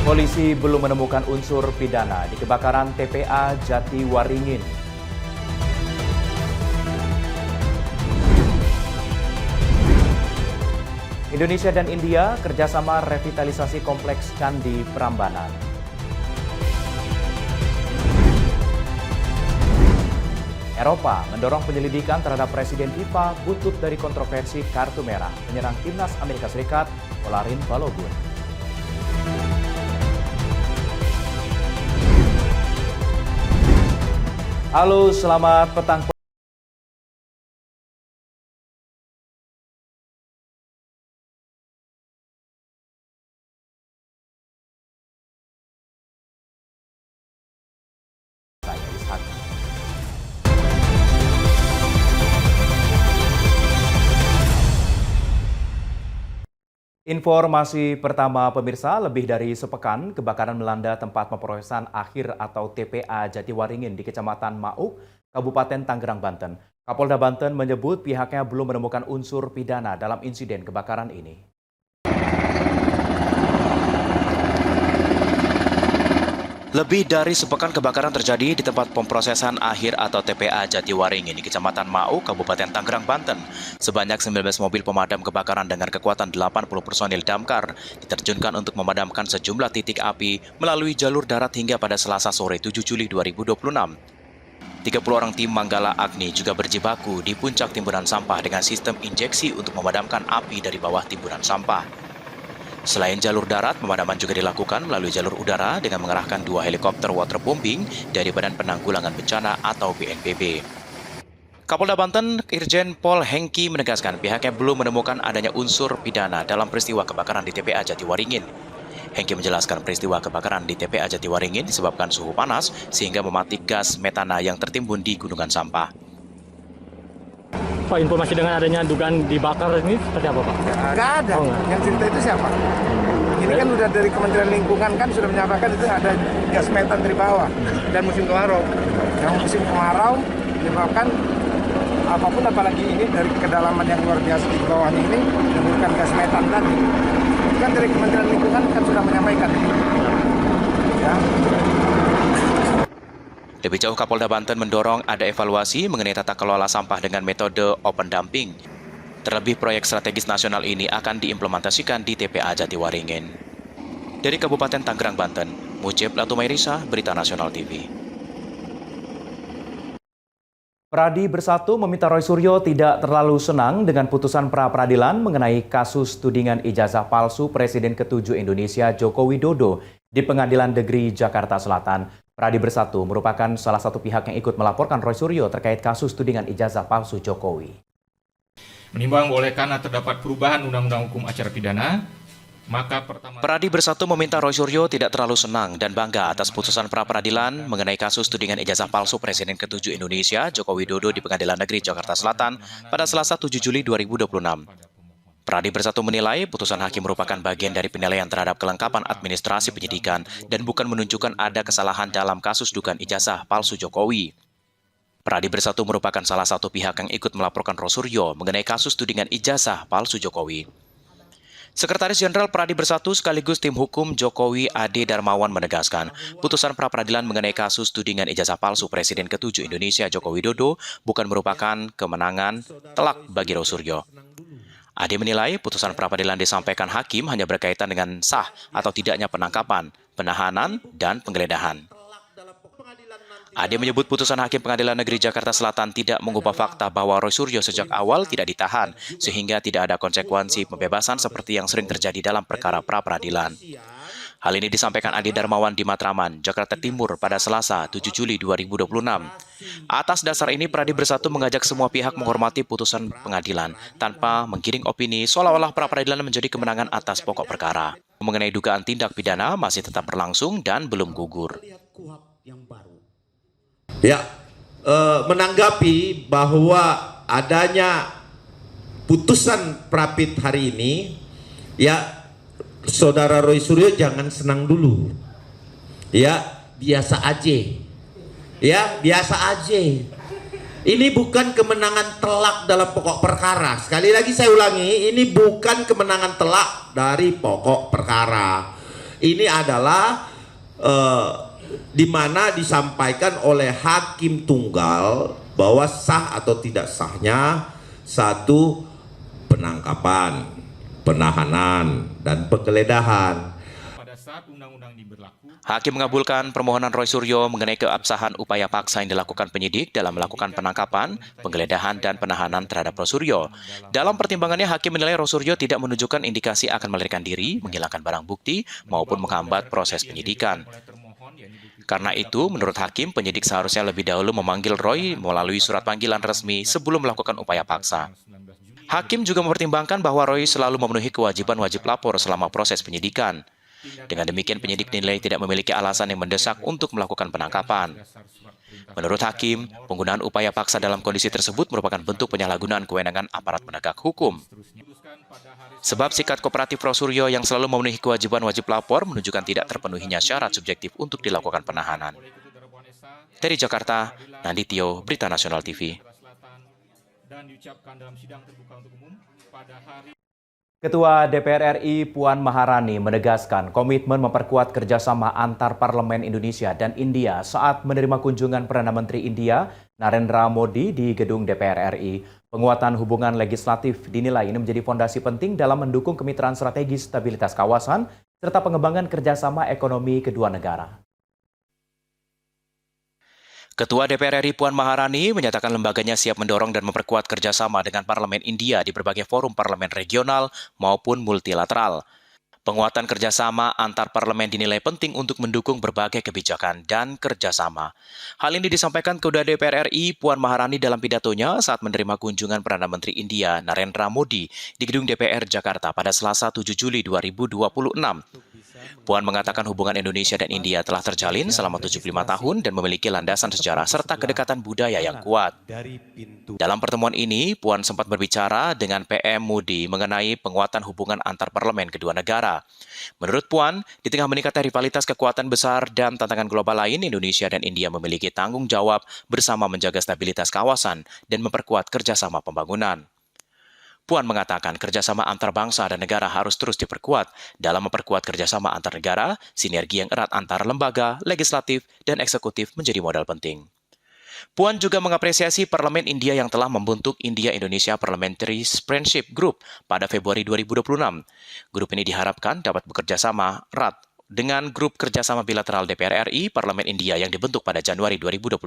Polisi belum menemukan unsur pidana di kebakaran TPA Jatiwaringin. Indonesia dan India kerjasama revitalisasi kompleks Candi Prambanan. Eropa mendorong penyelidikan terhadap Presiden FIFA buntut dari kontroversi kartu merah penyerang timnas Amerika Serikat, Olarin Balogun. Halo, selamat petang. Informasi pertama pemirsa, lebih dari sepekan kebakaran melanda tempat pemrosesan akhir atau TPA Jatiwaringin di Kecamatan Mauk, Kabupaten Tangerang, Banten. Kapolda Banten menyebut pihaknya belum menemukan unsur pidana dalam insiden kebakaran ini. Lebih dari sepekan kebakaran terjadi di tempat pemrosesan akhir atau TPA Jatiwaringin di Kecamatan Mauk, Kabupaten Tangerang, Banten. Sebanyak 19 mobil pemadam kebakaran dengan kekuatan 80 personil damkar diterjunkan untuk memadamkan sejumlah titik api melalui jalur darat hingga pada Selasa sore 7 Juli 2026. 30 orang tim Manggala Agni juga berjibaku di puncak timbunan sampah dengan sistem injeksi untuk memadamkan api dari bawah timbunan sampah. Selain jalur darat, pemadaman juga dilakukan melalui jalur udara dengan mengerahkan 2 helikopter waterbombing dari Badan Penanggulangan Bencana atau BNPB. Kapolda Banten, Irjen Pol Hengki menegaskan pihaknya belum menemukan adanya unsur pidana dalam peristiwa kebakaran di TPA Jatiwaringin. Hengki menjelaskan peristiwa kebakaran di TPA Jatiwaringin disebabkan suhu panas sehingga mematik gas metana yang tertimbun di gunungan sampah. Pak, informasi dengan adanya dugaan dibakar ini seperti apa, Pak? Nggak ada. Yang cerita itu siapa? Ini kan udah dari Kementerian Lingkungan kan sudah menyampaikan itu ada gas metan dari bawah dan musim kemarau. Yang musim kemarau menyebabkan apapun, apalagi ini dari kedalaman yang luar biasa di bawahnya ini menimbulkan gas metan tadi. Kan dari Kementerian Lingkungan kan sudah menyampaikan. Ya. Lebih jauh, Kapolda Banten mendorong ada evaluasi mengenai tata kelola sampah dengan metode open dumping. Terlebih proyek strategis nasional ini akan diimplementasikan di TPA Jatiwaringin. Dari Kabupaten Tangerang, Banten, Mujib Latumairisa, Berita Nasional TV. Pradi Bersatu meminta Roy Suryo tidak terlalu senang dengan putusan pra-peradilan mengenai kasus tudingan ijazah palsu Presiden ke-7 Indonesia Joko Widodo di Pengadilan Negeri Jakarta Selatan. Pradi Bersatu merupakan salah satu pihak yang ikut melaporkan Roy Suryo terkait kasus tudingan ijazah palsu Jokowi. Menimbang boleh karena terdapat perubahan Undang-Undang Hukum Acara Pidana, maka Pradi Bersatu meminta Roy Suryo tidak terlalu senang dan bangga atas putusan pra-peradilan mengenai kasus tudingan ijazah palsu Presiden ke-7 Indonesia Joko Widodo di Pengadilan Negeri Jakarta Selatan pada Selasa 7 Juli 2026. Pradi Bersatu menilai putusan hakim merupakan bagian dari penilaian terhadap kelengkapan administrasi penyidikan dan bukan menunjukkan ada kesalahan dalam kasus dugaan ijazah palsu Jokowi. Pradi Bersatu merupakan salah satu pihak yang ikut melaporkan Roy Suryo mengenai kasus tudingan ijazah palsu Jokowi. Sekretaris Jenderal Pradi Bersatu sekaligus tim hukum Jokowi Ade Darmawan menegaskan, putusan pra-peradilan mengenai kasus tudingan ijazah palsu Presiden ke-7 Indonesia Joko Widodo bukan merupakan kemenangan telak bagi Roy Suryo. Ade menilai putusan pra-peradilan disampaikan hakim hanya berkaitan dengan sah atau tidaknya penangkapan, penahanan, dan penggeledahan. Ade menyebut putusan Hakim Pengadilan Negeri Jakarta Selatan tidak mengubah fakta bahwa Roy Suryo sejak awal tidak ditahan, sehingga tidak ada konsekuensi pembebasan seperti yang sering terjadi dalam perkara pra-peradilan. Hal ini disampaikan Ade Darmawan di Matraman, Jakarta Timur pada Selasa 7 Juli 2026. Atas dasar ini, Pradi Bersatu mengajak semua pihak menghormati putusan pengadilan tanpa menggiring opini seolah-olah pra-peradilan menjadi kemenangan atas pokok perkara. Mengenai dugaan tindak pidana masih tetap berlangsung dan belum gugur. Ya, menanggapi bahwa adanya putusan Prapit hari ini, ya Saudara Roy Suryo jangan senang dulu. Ya, biasa aja. Ya, biasa aja. Ini bukan kemenangan telak dalam pokok perkara. Sekali lagi saya ulangi, ini bukan kemenangan telak dari pokok perkara. Ini adalah di mana disampaikan oleh hakim tunggal bahwa sah atau tidak sahnya satu penangkapan, penahanan, dan penggeledahan. Pada saat undang-undang ini berlaku, Hakim mengabulkan permohonan Roy Suryo mengenai keabsahan upaya paksa yang dilakukan penyidik dalam melakukan penangkapan, penggeledahan, dan penahanan terhadap Roy Suryo. Dalam pertimbangannya, Hakim menilai Roy Suryo tidak menunjukkan indikasi akan melarikan diri, menghilangkan barang bukti, maupun menghambat proses penyidikan. Karena itu, menurut Hakim, penyidik seharusnya lebih dahulu memanggil Roy melalui surat panggilan resmi sebelum melakukan upaya paksa. Hakim juga mempertimbangkan bahwa Roy selalu memenuhi kewajiban wajib lapor selama proses penyidikan. Dengan demikian, penyidik dinilai tidak memiliki alasan yang mendesak untuk melakukan penangkapan. Menurut Hakim, penggunaan upaya paksa dalam kondisi tersebut merupakan bentuk penyalahgunaan kewenangan aparat penegak hukum. Sebab sikap kooperatif Roy Suryo yang selalu memenuhi kewajiban wajib lapor menunjukkan tidak terpenuhinya syarat subjektif untuk dilakukan penahanan. Dari Jakarta, Nandityo, Berita Nasional TV. dan diucapkan dalam sidang terbuka untuk umum pada hari Ketua DPR RI Puan Maharani menegaskan komitmen memperkuat kerjasama antar parlemen Indonesia dan India saat menerima kunjungan Perdana Menteri India Narendra Modi di gedung DPR RI. Penguatan hubungan legislatif dinilai ini menjadi fondasi penting dalam mendukung kemitraan strategis stabilitas kawasan serta pengembangan kerjasama ekonomi kedua negara. Ketua DPR RI Puan Maharani menyatakan lembaganya siap mendorong dan memperkuat kerjasama dengan Parlemen India di berbagai forum parlemen regional maupun multilateral. Penguatan kerjasama antar parlemen dinilai penting untuk mendukung berbagai kebijakan dan kerjasama. Hal ini disampaikan Ketua DPR RI Puan Maharani dalam pidatonya saat menerima kunjungan Perdana Menteri India Narendra Modi di gedung DPR Jakarta pada Selasa 7 Juli 2026. Puan mengatakan hubungan Indonesia dan India telah terjalin selama 75 tahun dan memiliki landasan sejarah serta kedekatan budaya yang kuat. Dalam pertemuan ini, Puan sempat berbicara dengan PM Modi mengenai penguatan hubungan antar parlemen kedua negara. Menurut Puan, di tengah meningkatnya rivalitas kekuatan besar dan tantangan global lain, Indonesia dan India memiliki tanggung jawab bersama menjaga stabilitas kawasan dan memperkuat kerjasama pembangunan. Puan mengatakan kerjasama antar bangsa dan negara harus terus diperkuat dalam memperkuat kerjasama antar negara, sinergi yang erat antar lembaga, legislatif, dan eksekutif menjadi modal penting. Puan juga mengapresiasi Parlemen India yang telah membentuk India-Indonesia Parliamentary Friendship Group pada Februari 2026. Grup ini diharapkan dapat bekerja sama erat dengan grup kerjasama bilateral DPR RI Parlemen India yang dibentuk pada Januari 2025.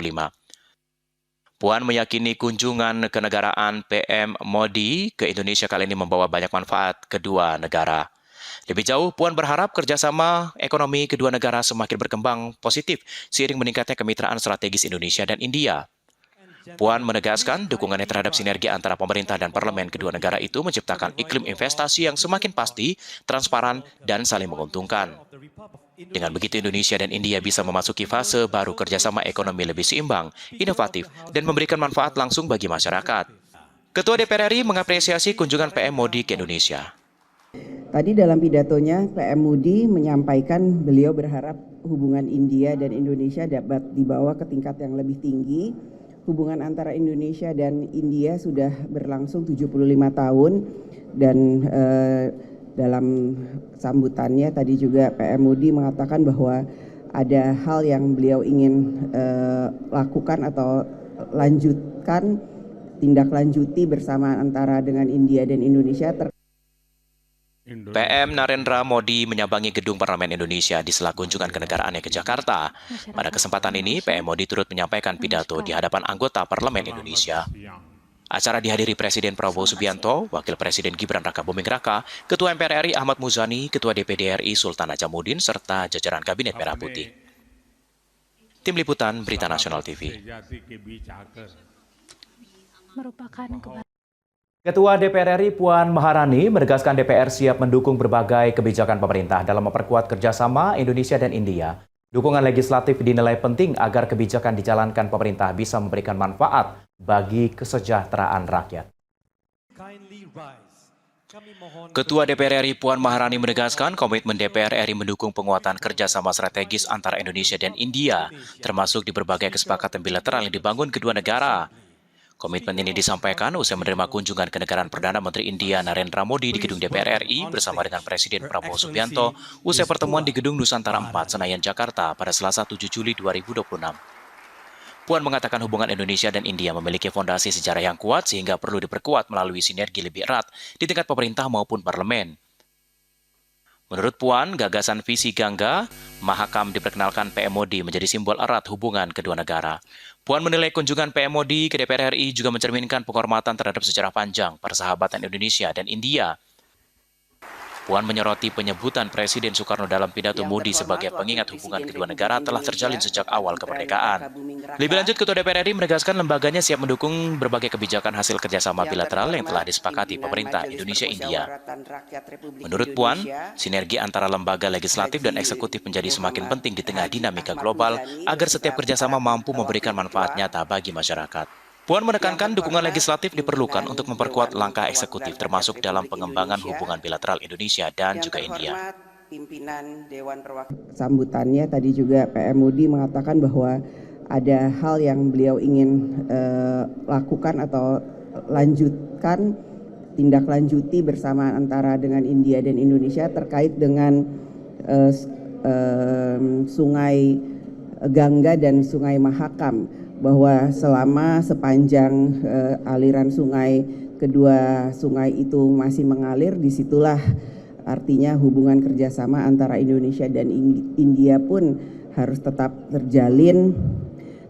Puan meyakini kunjungan kenegaraan PM Modi ke Indonesia kali ini membawa banyak manfaat kedua negara. Lebih jauh, Puan berharap kerjasama ekonomi kedua negara semakin berkembang positif seiring meningkatnya kemitraan strategis Indonesia dan India. Puan menegaskan dukungannya terhadap sinergi antara pemerintah dan parlemen kedua negara itu menciptakan iklim investasi yang semakin pasti, transparan, dan saling menguntungkan. Dengan begitu, Indonesia dan India bisa memasuki fase baru kerjasama ekonomi lebih seimbang, inovatif, dan memberikan manfaat langsung bagi masyarakat. Ketua DPR RI mengapresiasi kunjungan PM Modi ke Indonesia. Tadi dalam pidatonya, PM Modi menyampaikan beliau berharap hubungan India dan Indonesia dapat dibawa ke tingkat yang lebih tinggi. Hubungan antara Indonesia dan India sudah berlangsung 75 tahun dan dalam sambutannya tadi juga PM Modi mengatakan bahwa ada hal yang beliau ingin lakukan atau lanjutkan, tindak lanjuti bersama antara dengan India dan Indonesia. PM Narendra Modi menyambangi gedung Parlemen Indonesia di sela kunjungan kenegaraannya ke Jakarta. Pada kesempatan ini, PM Modi turut menyampaikan pidato di hadapan anggota Parlemen Indonesia. Acara dihadiri Presiden Prabowo Subianto, Wakil Presiden Gibran Rakabuming Raka, Ketua MPR RI Ahmad Muzani, Ketua DPD RI Sultan Ajamuddin, serta jajaran Kabinet Merah Putih. Tim Liputan Berita Nasional TV. Ketua DPR RI Puan Maharani menegaskan DPR siap mendukung berbagai kebijakan pemerintah dalam memperkuat kerjasama Indonesia dan India. Dukungan legislatif dinilai penting agar kebijakan dijalankan pemerintah bisa memberikan manfaat bagi kesejahteraan rakyat. Ketua DPR RI Puan Maharani menegaskan komitmen DPR RI mendukung penguatan kerjasama strategis antara Indonesia dan India, termasuk di berbagai kesepakatan bilateral yang dibangun kedua negara. Komitmen ini disampaikan usai menerima kunjungan kenegaraan Perdana Menteri India Narendra Modi di gedung DPR RI bersama dengan Presiden Prabowo Subianto usai pertemuan di Gedung Nusantara 4 Senayan, Jakarta pada Selasa 7 Juli 2026. Puan mengatakan hubungan Indonesia dan India memiliki fondasi sejarah yang kuat sehingga perlu diperkuat melalui sinergi lebih erat di tingkat pemerintah maupun parlemen. Menurut Puan, gagasan visi Gangga Mahakam diperkenalkan PM Modi menjadi simbol erat hubungan kedua negara. Puan menilai kunjungan PM Modi ke DPR RI juga mencerminkan penghormatan terhadap sejarah panjang persahabatan Indonesia dan India. Puan menyoroti penyebutan Presiden Soekarno dalam pidato Modi sebagai pengingat hubungan kedua negara telah terjalin sejak awal kemerdekaan. Lebih lanjut, Ketua DPR RI menegaskan lembaganya siap mendukung berbagai kebijakan hasil kerjasama bilateral yang telah disepakati pemerintah Indonesia-India. Menurut Puan, sinergi antara lembaga legislatif dan eksekutif menjadi semakin penting di tengah dinamika global agar setiap kerjasama mampu memberikan manfaat nyata bagi masyarakat. Puan menekankan dukungan legislatif diperlukan untuk memperkuat langkah eksekutif termasuk dalam pengembangan hubungan bilateral Indonesia dan juga India. Sambutannya tadi juga PM Modi mengatakan bahwa ada hal yang beliau ingin lakukan atau lanjutkan, tindak lanjuti bersama antara dengan India dan Indonesia terkait dengan Sungai Gangga dan Sungai Mahakam, bahwa selama sepanjang aliran sungai, kedua sungai itu masih mengalir, disitulah artinya hubungan kerjasama antara Indonesia dan India pun harus tetap terjalin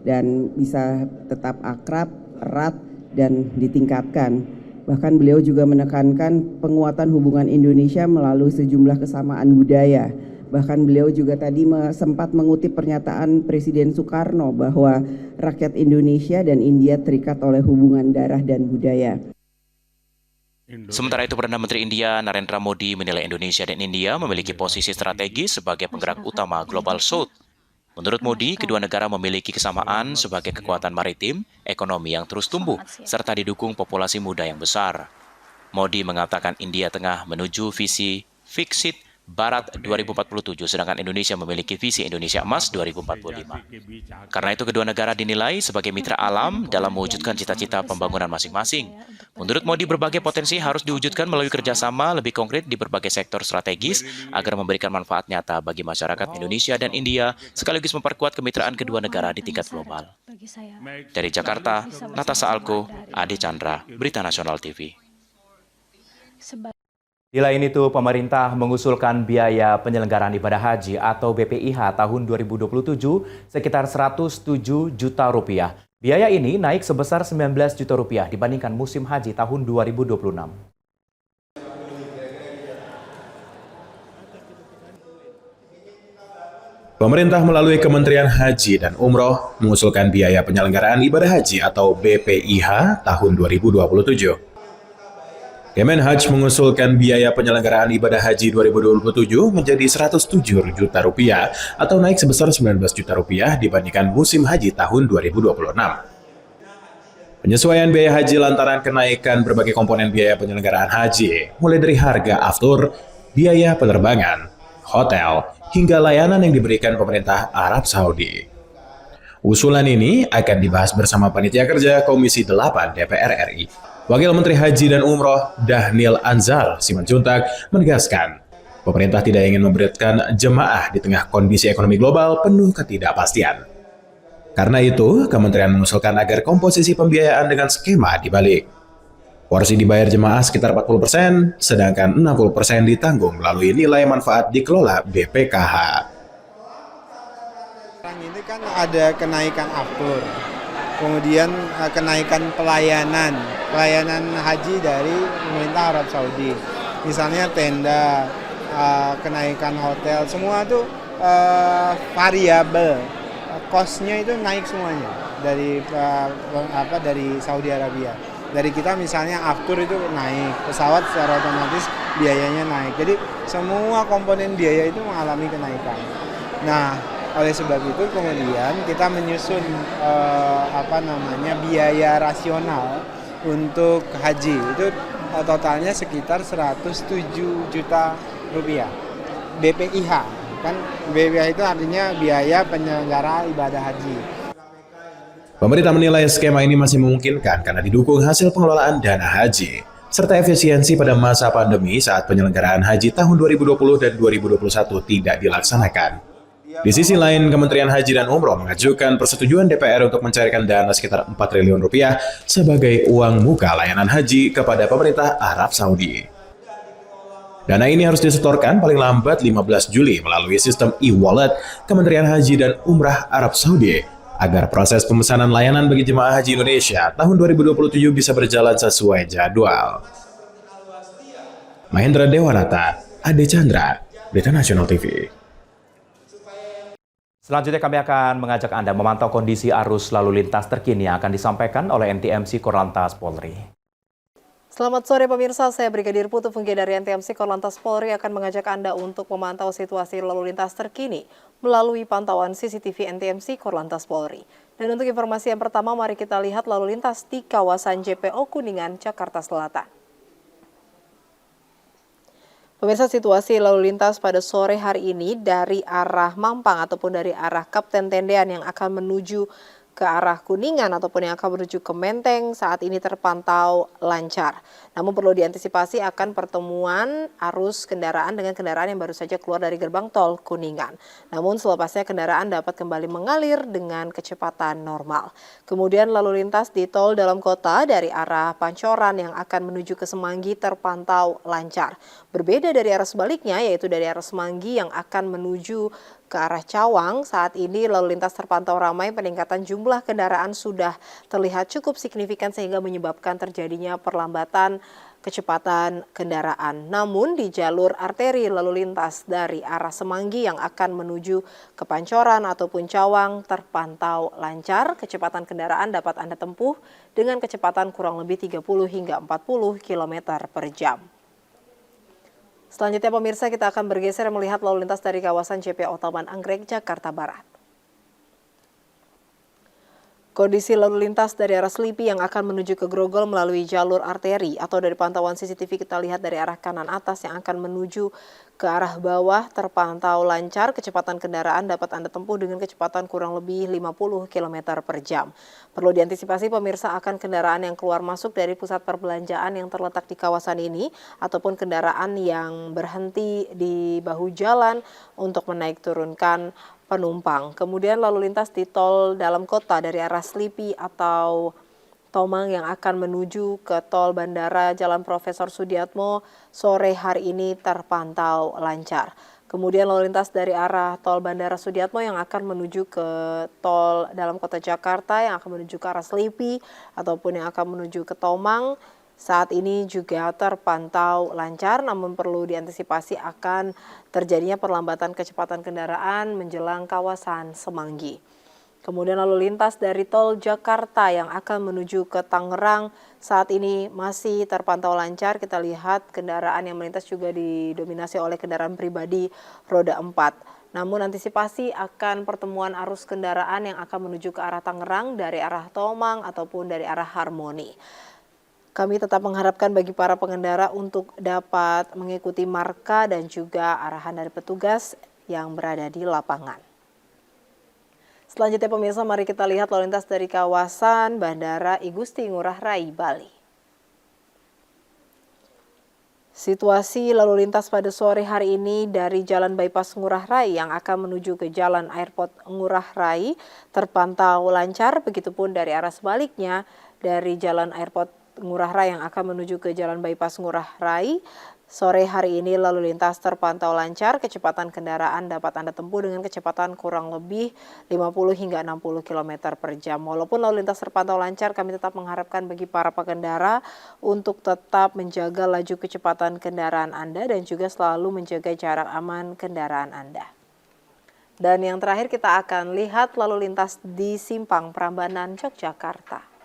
dan bisa tetap akrab, erat, dan ditingkatkan. Bahkan beliau juga menekankan penguatan hubungan Indonesia melalui sejumlah kesamaan budaya. Bahkan beliau juga tadi sempat mengutip pernyataan Presiden Soekarno bahwa rakyat Indonesia dan India terikat oleh hubungan darah dan budaya. Sementara itu, Perdana Menteri India Narendra Modi menilai Indonesia dan India memiliki posisi strategis sebagai penggerak utama Global South. Menurut Modi, kedua negara memiliki kesamaan sebagai kekuatan maritim, ekonomi yang terus tumbuh, serta didukung populasi muda yang besar. Modi mengatakan India tengah menuju visi Viksit Barat 2047, sedangkan Indonesia memiliki visi Indonesia Emas 2045. Karena itu kedua negara dinilai sebagai mitra alam dalam mewujudkan cita-cita pembangunan masing-masing. Menurut Modi, berbagai potensi harus diwujudkan melalui kerjasama lebih konkret di berbagai sektor strategis agar memberikan manfaat nyata bagi masyarakat Indonesia dan India, sekaligus memperkuat kemitraan kedua negara di tingkat global. Dari Jakarta, Natasha Alko, Adi Chandra, Berita Nasional TV. Di lain itu, pemerintah mengusulkan biaya penyelenggaraan ibadah haji atau BPIH tahun 2027 sekitar 107 juta rupiah. Biaya ini naik sebesar 19 juta rupiah dibandingkan musim haji tahun 2026. Pemerintah melalui Kementerian Haji dan Umroh mengusulkan biaya penyelenggaraan ibadah haji atau BPIH tahun 2027. Kemenhaj mengusulkan biaya penyelenggaraan ibadah haji 2027 menjadi 107 juta rupiah atau naik sebesar 19 juta rupiah dibandingkan musim haji tahun 2026. Penyesuaian biaya haji lantaran kenaikan berbagai komponen biaya penyelenggaraan haji, mulai dari harga aftur, biaya penerbangan, hotel, hingga layanan yang diberikan pemerintah Arab Saudi. Usulan ini akan dibahas bersama Panitia Kerja Komisi 8 DPR RI. Wakil Menteri Haji dan Umroh Dhanil Anzar Simanjuntak menegaskan, pemerintah tidak ingin memberatkan jemaah di tengah kondisi ekonomi global penuh ketidakpastian. Karena itu, kementerian mengusulkan agar komposisi pembiayaan dengan skema dibalik. Porsi dibayar jemaah sekitar 40%, sedangkan 60% ditanggung melalui nilai manfaat dikelola BPKH. Ini kan ada kenaikan aftur, kemudian kenaikan pelayanan haji dari pemerintah Arab Saudi, misalnya tenda, kenaikan hotel, semua itu variabel, cost-nya itu naik semuanya dari Saudi Arabia. Dari kita misalnya aftur itu naik, pesawat secara otomatis biayanya naik. Jadi semua komponen biaya itu mengalami kenaikan. Nah, oleh sebab itu kemudian kita menyusun biaya rasional untuk haji itu totalnya sekitar 107 juta rupiah. BPIH kan, BPIH itu artinya biaya penyelenggara ibadah haji. Pemerintah menilai skema ini masih memungkinkan karena didukung hasil pengelolaan dana haji, serta efisiensi pada masa pandemi saat penyelenggaraan haji tahun 2020 dan 2021 tidak dilaksanakan. Di sisi lain, Kementerian Haji dan Umroh mengajukan persetujuan DPR untuk mencairkan dana sekitar 4 triliun rupiah sebagai uang muka layanan haji kepada pemerintah Arab Saudi. Dana ini harus disetorkan paling lambat 15 Juli melalui sistem e-wallet Kementerian Haji dan Umrah Arab Saudi agar proses pemesanan layanan bagi jemaah haji Indonesia tahun 2027 bisa berjalan sesuai jadwal. Mahendra Dewanata, Ade Chandra, Berita Nasional TV. Selanjutnya kami akan mengajak Anda memantau kondisi arus lalu lintas terkini yang akan disampaikan oleh NTMC Korlantas Polri. Selamat sore pemirsa, saya Brigadir Putu Funggi dari NTMC Korlantas Polri akan mengajak Anda untuk memantau situasi lalu lintas terkini melalui pantauan CCTV NTMC Korlantas Polri. Dan untuk informasi yang pertama, mari kita lihat lalu lintas di kawasan JPO Kuningan, Jakarta Selatan. Pemirsa, situasi lalu lintas pada sore hari ini dari arah Mampang ataupun dari arah Kapten Tendean yang akan menuju ke arah Kuningan ataupun yang akan menuju ke Menteng saat ini terpantau lancar. Namun perlu diantisipasi akan pertemuan arus kendaraan dengan kendaraan yang baru saja keluar dari gerbang tol Kuningan. Namun selepasnya kendaraan dapat kembali mengalir dengan kecepatan normal. Kemudian lalu lintas di tol dalam kota dari arah Pancoran yang akan menuju ke Semanggi terpantau lancar. Berbeda dari arah sebaliknya, yaitu dari arah Semanggi yang akan menuju ke arah Cawang, saat ini lalu lintas terpantau ramai, peningkatan jumlah kendaraan sudah terlihat cukup signifikan sehingga menyebabkan terjadinya perlambatan kecepatan kendaraan. Namun di jalur arteri lalu lintas dari arah Semanggi yang akan menuju ke Pancoran ataupun Cawang terpantau lancar, kecepatan kendaraan dapat Anda tempuh dengan kecepatan kurang lebih 30 hingga 40 km per jam. Selanjutnya pemirsa, kita akan bergeser melihat lalu lintas dari kawasan JPO Taman Anggrek, Jakarta Barat. Kondisi lalu lintas dari arah Selipi yang akan menuju ke Grogol melalui jalur arteri atau dari pantauan CCTV kita lihat dari arah kanan atas yang akan menuju ke arah bawah terpantau lancar, kecepatan kendaraan dapat Anda tempuh dengan kecepatan kurang lebih 50 km per jam. Perlu diantisipasi pemirsa akan kendaraan yang keluar masuk dari pusat perbelanjaan yang terletak di kawasan ini ataupun kendaraan yang berhenti di bahu jalan untuk menaik turunkan penumpang. Kemudian lalu lintas di tol dalam kota dari arah Selipi atau Tomang yang akan menuju ke tol Bandara Jalan Profesor Sudiatmo sore hari ini terpantau lancar. Kemudian lalu lintas dari arah tol Bandara Sudiatmo yang akan menuju ke tol dalam kota Jakarta yang akan menuju ke arah Selipi ataupun yang akan menuju ke Tomang saat ini juga terpantau lancar, namun perlu diantisipasi akan terjadinya perlambatan kecepatan kendaraan menjelang kawasan Semanggi. Kemudian lalu lintas dari tol Jakarta yang akan menuju ke Tangerang saat ini masih terpantau lancar. Kita lihat kendaraan yang melintas juga didominasi oleh kendaraan pribadi roda 4. Namun antisipasi akan pertemuan arus kendaraan yang akan menuju ke arah Tangerang dari arah Tomang ataupun dari arah Harmoni. Kami tetap mengharapkan bagi para pengendara untuk dapat mengikuti marka dan juga arahan dari petugas yang berada di lapangan. Selanjutnya pemirsa, mari kita lihat lalu lintas dari kawasan Bandara I Gusti Ngurah Rai, Bali. Situasi lalu lintas pada sore hari ini dari Jalan Bypass Ngurah Rai yang akan menuju ke Jalan Airport Ngurah Rai terpantau lancar, begitupun dari arah sebaliknya dari Jalan Airport Ngurah Rai yang akan menuju ke Jalan Bypass Ngurah Rai. Sore hari ini lalu lintas terpantau lancar, kecepatan kendaraan dapat Anda tempuh dengan kecepatan kurang lebih 50 hingga 60 km per jam. Walaupun lalu lintas terpantau lancar, kami tetap mengharapkan bagi para pengendara untuk tetap menjaga laju kecepatan kendaraan Anda dan juga selalu menjaga jarak aman kendaraan Anda. Dan yang terakhir kita akan lihat lalu lintas di Simpang Prambanan, Yogyakarta.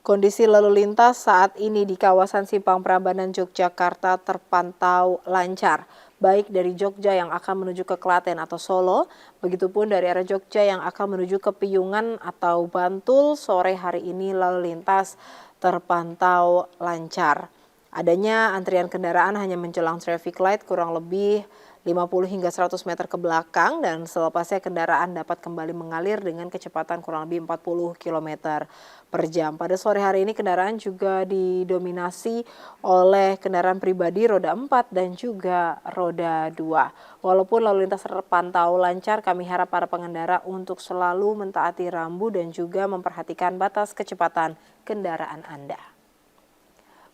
Kondisi lalu lintas saat ini di kawasan Simpang Prambanan, Yogyakarta terpantau lancar, baik dari Jogja yang akan menuju ke Klaten atau Solo, begitupun dari arah Jogja yang akan menuju ke Piyungan atau Bantul. Sore hari ini lalu lintas terpantau lancar. Adanya antrian kendaraan hanya menjelang traffic light kurang lebih hingga 100 meter ke belakang dan selepasnya kendaraan dapat kembali mengalir dengan kecepatan kurang lebih 40 km per jam. Pada sore hari ini kendaraan juga didominasi oleh kendaraan pribadi roda 4 dan juga roda 2. Walaupun lalu lintas terpantau lancar, kami harap para pengendara untuk selalu mentaati rambu dan juga memperhatikan batas kecepatan kendaraan Anda.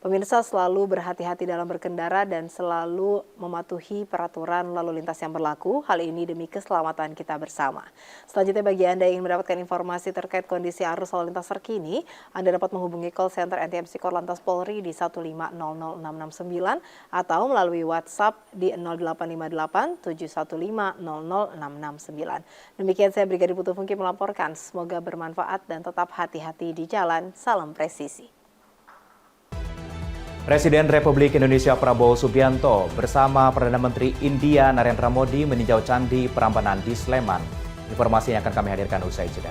Pemirsa, selalu berhati-hati dalam berkendara dan selalu mematuhi peraturan lalu lintas yang berlaku. Hal ini demi keselamatan kita bersama. Selanjutnya, bagi Anda yang ingin mendapatkan informasi terkait kondisi arus lalu lintas terkini, Anda dapat menghubungi call center NTMC Korlantas Polri di 1500669 atau melalui WhatsApp di 0858 715 00669. Demikian saya Brigadir Putu Fungki melaporkan. Semoga bermanfaat dan tetap hati-hati di jalan. Salam presisi. Presiden Republik Indonesia Prabowo Subianto bersama Perdana Menteri India Narendra Modi meninjau Candi Prambanan di Sleman. Informasinya akan kami hadirkan usai jeda.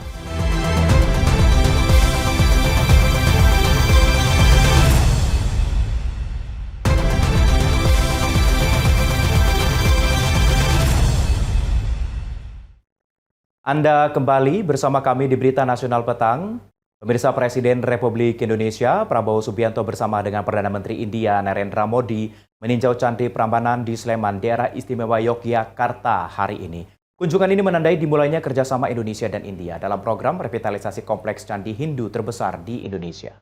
Anda kembali bersama kami di Berita Nasional Petang. Pemirsa, Presiden Republik Indonesia Prabowo Subianto bersama dengan Perdana Menteri India Narendra Modi meninjau Candi Prambanan di Sleman, daerah istimewa Yogyakarta hari ini. Kunjungan ini menandai dimulainya kerjasama Indonesia dan India dalam program revitalisasi kompleks candi Hindu terbesar di Indonesia.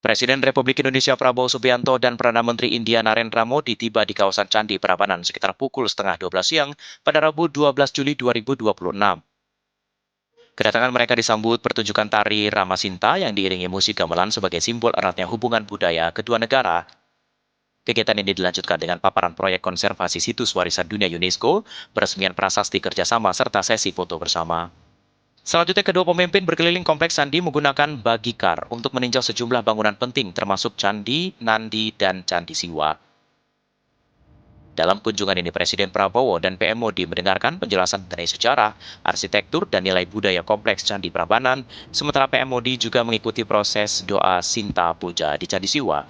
Presiden Republik Indonesia Prabowo Subianto dan Perdana Menteri India Narendra Modi tiba di kawasan Candi Prambanan sekitar pukul setengah 12 siang pada Rabu 12 Juli 2026. Kedatangan mereka disambut pertunjukan tari Ramasinta yang diiringi musik gamelan sebagai simbol eratnya hubungan budaya kedua negara. Kegiatan ini dilanjutkan dengan paparan proyek konservasi situs warisan dunia UNESCO, peresmian prasasti kerjasama serta sesi foto bersama. Selanjutnya, kedua pemimpin berkeliling kompleks candi menggunakan buggy car untuk meninjau sejumlah bangunan penting termasuk Candi, Nandi, dan Candi Siwa. Dalam kunjungan ini, Presiden Prabowo dan PM Modi mendengarkan penjelasan mengenai sejarah, arsitektur, dan nilai budaya kompleks Candi Prambanan, sementara PM Modi juga mengikuti proses doa Sinta Puja di Candi Siwa.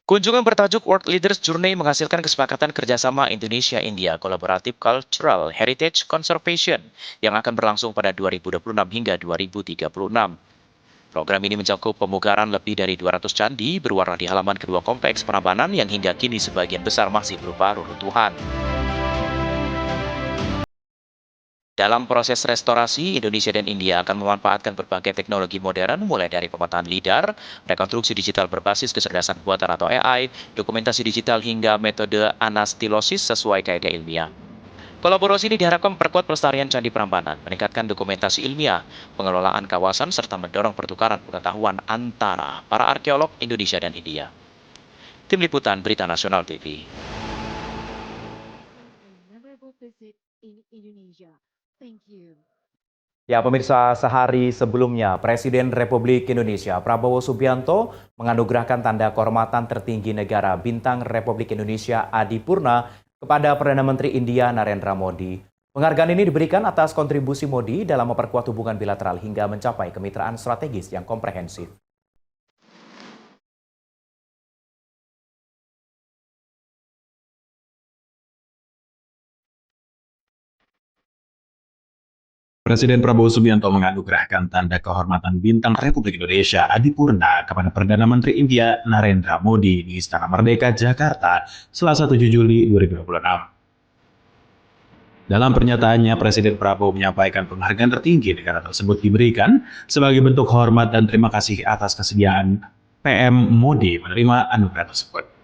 Kunjungan bertajuk World Leaders Journey menghasilkan kesepakatan kerjasama Indonesia-India Collaborative Cultural Heritage Conservation yang akan berlangsung pada 2026 hingga 2036. Program ini mencakup pemugaran lebih dari 200 candi berwarna di halaman kedua kompleks Prambanan yang hingga kini sebagian besar masih berupa reruntuhan. Dalam proses restorasi, Indonesia dan India akan memanfaatkan berbagai teknologi modern mulai dari pemetaan lidar, rekonstruksi digital berbasis kecerdasan buatan atau AI, dokumentasi digital hingga metode anastilosis sesuai kaidah ilmiah. Kolaborasi ini diharapkan memperkuat pelestarian Candi Prambanan, meningkatkan dokumentasi ilmiah, pengelolaan kawasan, serta mendorong pertukaran pengetahuan antara para arkeolog Indonesia dan India. Tim Liputan Berita Nasional TV. Ya, pemirsa, sehari sebelumnya Presiden Republik Indonesia Prabowo Subianto menganugerahkan tanda kehormatan tertinggi negara Bintang Republik Indonesia Adipurna kepada Perdana Menteri India Narendra Modi. Penghargaan ini diberikan atas kontribusi Modi dalam memperkuat hubungan bilateral hingga mencapai kemitraan strategis yang komprehensif. Presiden Prabowo Subianto menganugerahkan tanda kehormatan Bintang Republik Indonesia Adipurna kepada Perdana Menteri India Narendra Modi di Istana Merdeka, Jakarta, Selasa 7 Juli 2026. Dalam pernyataannya, Presiden Prabowo menyampaikan penghargaan tertinggi negara tersebut diberikan sebagai bentuk hormat dan terima kasih atas kesediaan PM Modi menerima anugerah tersebut.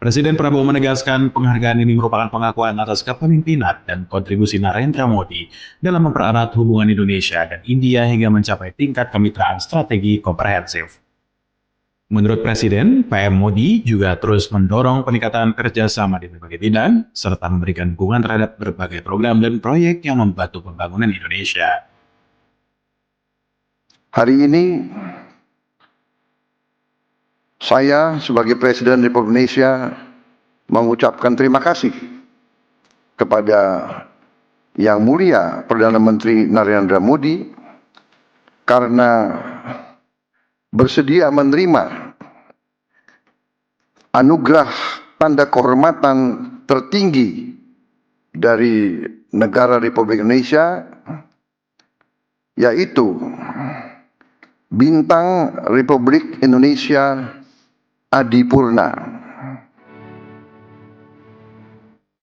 Presiden Prabowo menegaskan penghargaan ini merupakan pengakuan atas kepemimpinan dan kontribusi Narendra Modi dalam mempererat hubungan Indonesia dan India hingga mencapai tingkat kemitraan strategi komprehensif. Menurut Presiden, PM Modi juga terus mendorong peningkatan kerjasama di berbagai bidang, serta memberikan dukungan terhadap berbagai program dan proyek yang membantu pembangunan Indonesia. Hari ini Saya sebagai Presiden Republik Indonesia mengucapkan terima kasih kepada Yang Mulia Perdana Menteri Narendra Modi karena bersedia menerima anugerah tanda kehormatan tertinggi dari negara Republik Indonesia, yaitu Bintang Republik Indonesia Adipurna.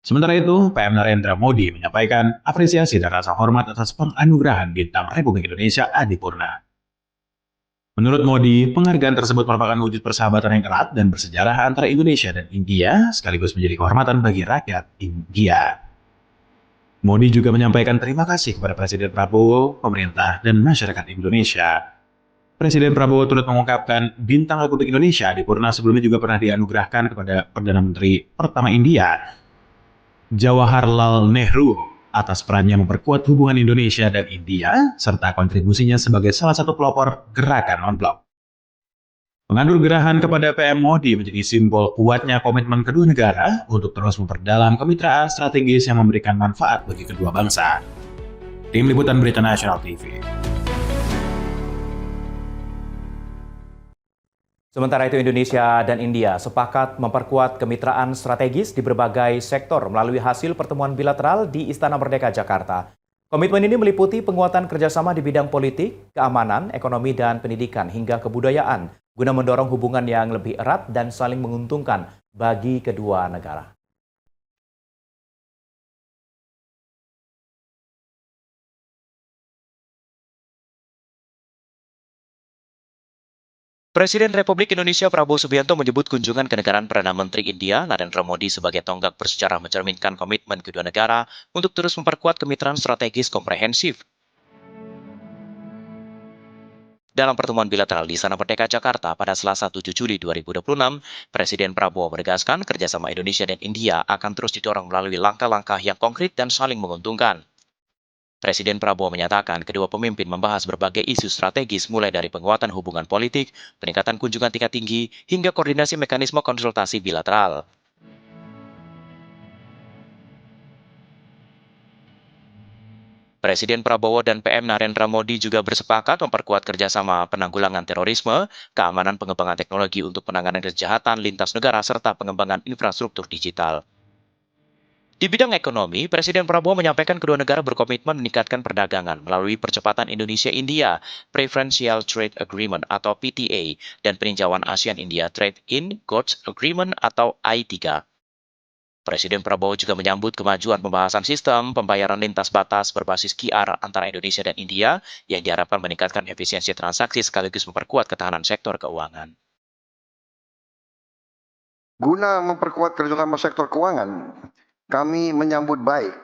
Sementara itu, PM Narendra Modi menyampaikan apresiasi dan rasa hormat atas penganugerahan Bintang Republik Indonesia Adipurna. Menurut Modi, penghargaan tersebut merupakan wujud persahabatan yang erat dan bersejarah antara Indonesia dan India, sekaligus menjadi kehormatan bagi rakyat India. Modi juga menyampaikan terima kasih kepada Presiden Prabowo, pemerintah, dan masyarakat Indonesia. Presiden Prabowo turut mengungkapkan Bintang Republik Indonesia Adipurna sebelumnya juga pernah dianugerahkan kepada Perdana Menteri pertama India, Jawaharlal Nehru, atas perannya memperkuat hubungan Indonesia dan India, serta kontribusinya sebagai salah satu pelopor gerakan non-blok. Penganugerahan kepada PM Modi menjadi simbol kuatnya komitmen kedua negara untuk terus memperdalam kemitraan strategis yang memberikan manfaat bagi kedua bangsa. Tim Liputan Berita Nasional TV. Sementara itu Indonesia dan India sepakat memperkuat kemitraan strategis di berbagai sektor melalui hasil pertemuan bilateral di Istana Merdeka, Jakarta. Komitmen ini meliputi penguatan kerjasama di bidang politik, keamanan, ekonomi, dan pendidikan hingga kebudayaan guna mendorong hubungan yang lebih erat dan saling menguntungkan bagi kedua negara. Presiden Republik Indonesia Prabowo Subianto menyebut kunjungan kenegaraan Perdana Menteri India Narendra Modi sebagai tonggak bersejarah mencerminkan komitmen kedua negara untuk terus memperkuat kemitraan strategis komprehensif. Dalam pertemuan bilateral di Istana Merdeka Jakarta pada Selasa 7 Juli 2026, Presiden Prabowo menegaskan kerjasama Indonesia dan India akan terus didorong melalui langkah-langkah yang konkret dan saling menguntungkan. Presiden Prabowo menyatakan kedua pemimpin membahas berbagai isu strategis mulai dari penguatan hubungan politik, peningkatan kunjungan tingkat tinggi, hingga koordinasi mekanisme konsultasi bilateral. Presiden Prabowo dan PM Narendra Modi juga bersepakat memperkuat kerjasama penanggulangan terorisme, keamanan pengembangan teknologi untuk penanganan kejahatan lintas negara, serta pengembangan infrastruktur digital. Di bidang ekonomi, Presiden Prabowo menyampaikan kedua negara berkomitmen meningkatkan perdagangan melalui percepatan Indonesia-India Preferential Trade Agreement atau PTA dan peninjauan ASEAN-India Trade in Goods Agreement atau I3. Presiden Prabowo juga menyambut kemajuan pembahasan sistem pembayaran lintas batas berbasis QR antara Indonesia dan India yang diharapkan meningkatkan efisiensi transaksi sekaligus memperkuat ketahanan sektor keuangan. Guna memperkuat kerjasama sektor keuangan, kami menyambut baik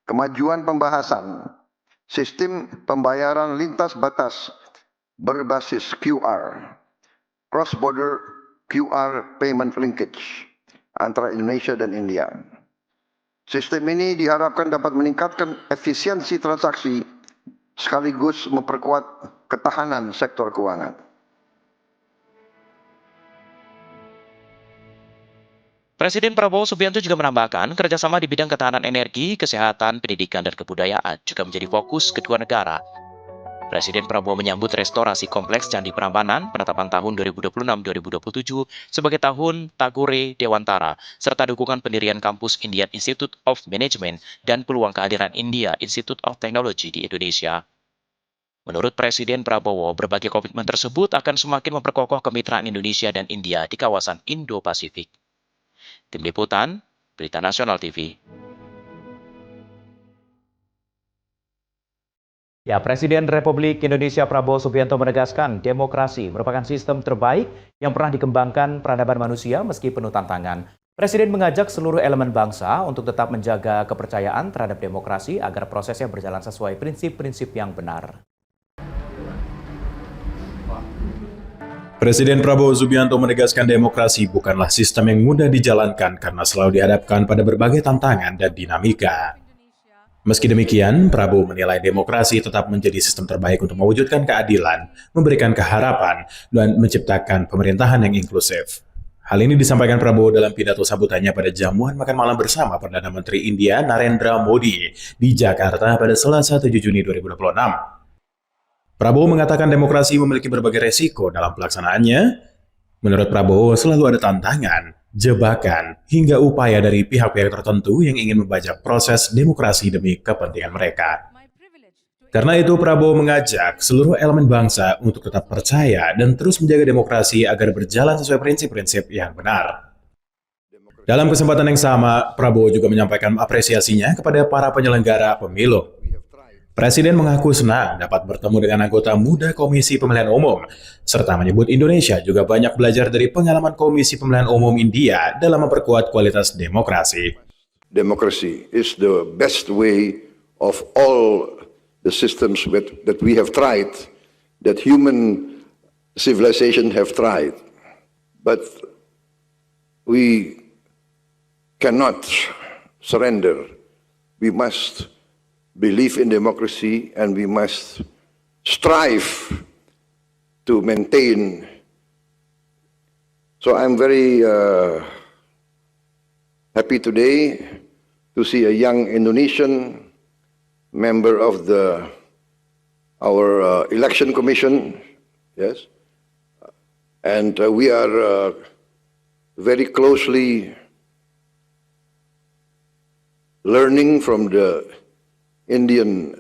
kemajuan pembahasan sistem pembayaran lintas batas berbasis QR, cross-border QR payment linkage antara Indonesia dan India. Sistem ini diharapkan dapat meningkatkan efisiensi transaksi sekaligus memperkuat ketahanan sektor keuangan. Presiden Prabowo Subianto juga menambahkan kerjasama di bidang ketahanan energi, kesehatan, pendidikan, dan kebudayaan juga menjadi fokus kedua negara. Presiden Prabowo menyambut restorasi kompleks Candi Prambanan penetapan tahun 2026-2027 sebagai tahun Tagore Dewantara, serta dukungan pendirian kampus Indian Institute of Management dan peluang kehadiran India Institute of Technology di Indonesia. Menurut Presiden Prabowo, berbagai komitmen tersebut akan semakin memperkokoh kemitraan Indonesia dan India di kawasan Indo-Pasifik. Tim Liputan, Berita Nasional TV. Ya, Presiden Republik Indonesia Prabowo Subianto menegaskan demokrasi merupakan sistem terbaik yang pernah dikembangkan peradaban manusia meski penuh tantangan. Presiden mengajak seluruh elemen bangsa untuk tetap menjaga kepercayaan terhadap demokrasi agar prosesnya berjalan sesuai prinsip-prinsip yang benar. Presiden Prabowo Subianto menegaskan demokrasi bukanlah sistem yang mudah dijalankan karena selalu dihadapkan pada berbagai tantangan dan dinamika. Meski demikian, Prabowo menilai demokrasi tetap menjadi sistem terbaik untuk mewujudkan keadilan, memberikan keharapan, dan menciptakan pemerintahan yang inklusif. Hal ini disampaikan Prabowo dalam pidato sambutannya pada jamuan makan malam bersama Perdana Menteri India Narendra Modi di Jakarta pada Selasa 7 Juni 2026. Prabowo mengatakan demokrasi memiliki berbagai resiko dalam pelaksanaannya. Menurut Prabowo, selalu ada tantangan, jebakan, hingga upaya dari pihak-pihak tertentu yang ingin membajak proses demokrasi demi kepentingan mereka. Karena itu, Prabowo mengajak seluruh elemen bangsa untuk tetap percaya dan terus menjaga demokrasi agar berjalan sesuai prinsip-prinsip yang benar. Dalam kesempatan yang sama, Prabowo juga menyampaikan apresiasinya kepada para penyelenggara pemilu. Presiden mengaku senang dapat bertemu dengan anggota muda Komisi Pemilihan Umum, serta menyebut Indonesia juga banyak belajar dari pengalaman Komisi Pemilihan Umum India dalam memperkuat kualitas demokrasi. Democracy is the best way of all the systems that we have tried, that human civilization have tried. But we cannot surrender. We must believe in democracy and we must strive to maintain. So I'm very happy today to see a young Indonesian member of our election commission, yes, and we are very closely learning from the Indian.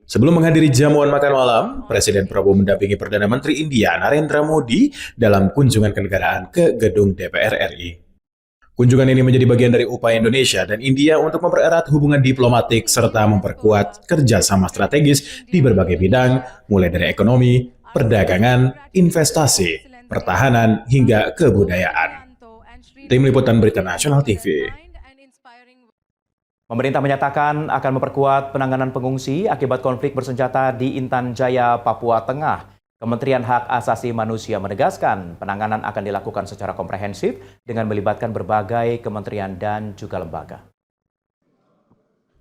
Sebelum menghadiri jamuan makan malam, Presiden Prabowo mendampingi Perdana Menteri India Narendra Modi dalam kunjungan kenegaraan ke gedung DPR RI. Kunjungan ini menjadi bagian dari upaya Indonesia dan India untuk mempererat hubungan diplomatik serta memperkuat kerjasama strategis di berbagai bidang, mulai dari ekonomi, perdagangan, investasi, pertahanan, hingga kebudayaan. Tim Liputan Berita Nasional TV. Pemerintah menyatakan akan memperkuat penanganan pengungsi akibat konflik bersenjata di Intan Jaya, Papua Tengah. Kementerian Hak Asasi Manusia menegaskan penanganan akan dilakukan secara komprehensif dengan melibatkan berbagai kementerian dan juga lembaga.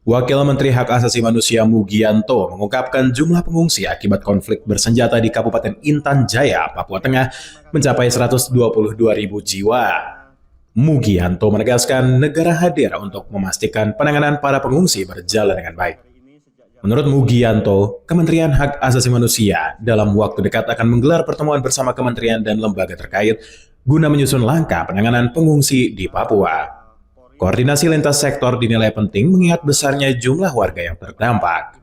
Wakil Menteri Hak Asasi Manusia Mugianto mengungkapkan jumlah pengungsi akibat konflik bersenjata di Kabupaten Intan Jaya, Papua Tengah mencapai 122.000 jiwa. Mugianto menegaskan negara hadir untuk memastikan penanganan para pengungsi berjalan dengan baik. Menurut Mugianto, Kementerian Hak Asasi Manusia dalam waktu dekat akan menggelar pertemuan bersama kementerian dan lembaga terkait guna menyusun langkah penanganan pengungsi di Papua. Koordinasi lintas sektor dinilai penting mengingat besarnya jumlah warga yang terdampak.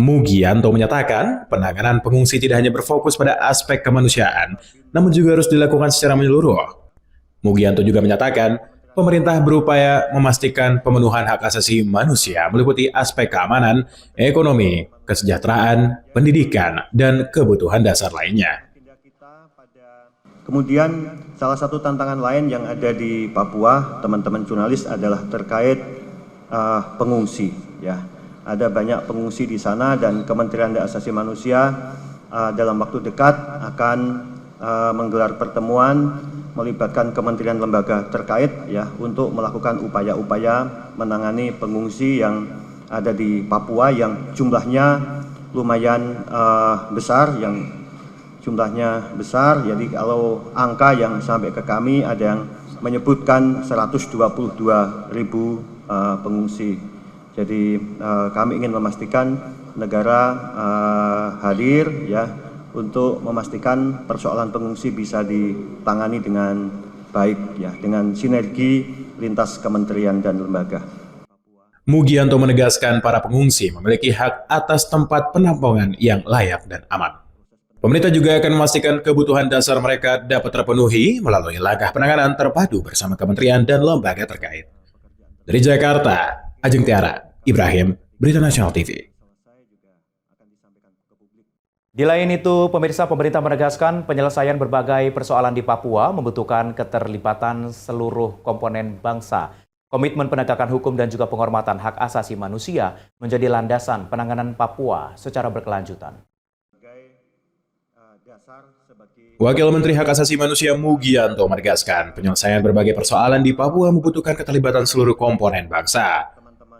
Mugianto menyatakan penanganan pengungsi tidak hanya berfokus pada aspek kemanusiaan, namun juga harus dilakukan secara menyeluruh. Mugianto juga menyatakan, pemerintah berupaya memastikan pemenuhan hak asasi manusia meliputi aspek keamanan, ekonomi, kesejahteraan, pendidikan, dan kebutuhan dasar lainnya. Kemudian salah satu tantangan lain yang ada di Papua, teman-teman jurnalis, adalah terkait pengungsi. Ya, ada banyak pengungsi di sana dan Kementerian Hak Asasi Manusia dalam waktu dekat akan menggelar pertemuan melibatkan kementerian lembaga terkait ya untuk melakukan upaya-upaya menangani pengungsi yang ada di Papua yang jumlahnya lumayan besar, jadi kalau angka yang sampai ke kami ada yang menyebutkan 122.000 pengungsi. Jadi kami ingin memastikan negara hadir ya untuk memastikan persoalan pengungsi bisa ditangani dengan baik ya dengan sinergi lintas kementerian dan lembaga. Mugianto menegaskan para pengungsi memiliki hak atas tempat penampungan yang layak dan aman. Pemerintah juga akan memastikan kebutuhan dasar mereka dapat terpenuhi melalui langkah penanganan terpadu bersama kementerian dan lembaga terkait. Dari Jakarta, Ajeng Tiara, Ibrahim, Berita Nasional TV. Di lain itu, pemirsa, pemerintah menegaskan penyelesaian berbagai persoalan di Papua membutuhkan keterlibatan seluruh komponen bangsa. Komitmen penegakan hukum dan juga penghormatan hak asasi manusia menjadi landasan penanganan Papua secara berkelanjutan. Wakil Menteri Hak Asasi Manusia Mugianto menegaskan penyelesaian berbagai persoalan di Papua membutuhkan keterlibatan seluruh komponen bangsa.